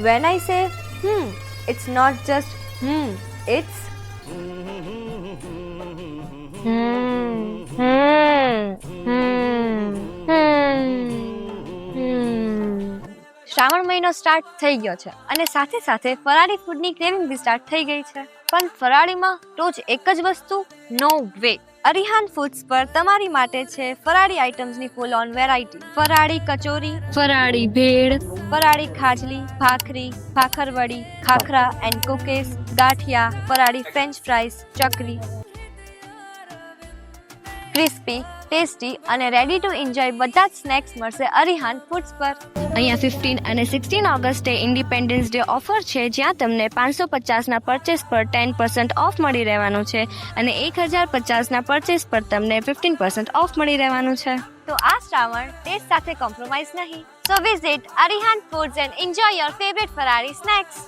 When I say it's not just it's Shravan મહિનો start થઈ ગયો છે અને સાથે સાથે ફરાળી ફૂડની ક્રેવિંગ બી સ્ટાર્ટ થઈ ગઈ છે. પણ ફરાળીમાં રોજ એક જ વસ્તુ? નો વે. અરિહાન ફૂડ્સ પર તમારી માટે છે ફરાળી આઇટમ્સની ફૂલ ઓન વેરાયટી. ફરાળી કચોરી, ફરાળી ભેળ, ફરાળી ખાજલી, ભાખરી, ભાખરવડી, ખાખરા એન્ડ કુકીઝ, ગાંઠિયા, ફરાળી ફ્રેન્ચ ફ્રાઈઝ, ચકરી, ક્રિસ્પી, ટેસ્ટી અને રેડી ટુ એન્જોય બધા જ સ્નેક્સ મળશે અરિહાન ફૂડ્સ પર. અહીંયા 15 અને 16 ઓગસ્ટે ઇન્ડિપેન્ડન્સ ડે ઓફર છે, જ્યાં તમને 550ના પરચેસ પર 10% ઓફ મળી રહેવાનું છે અને 1050ના પરચેસ પર તમને 15% ઓફ મળી રહેવાનું છે. તો આ શ્રાવણ ટેસ્ટ સાથે કોમ્પ્રોમાઇઝ નહીં. So visit Arihan foods and enjoy your favourite ફરાળી સ્નેક્સ.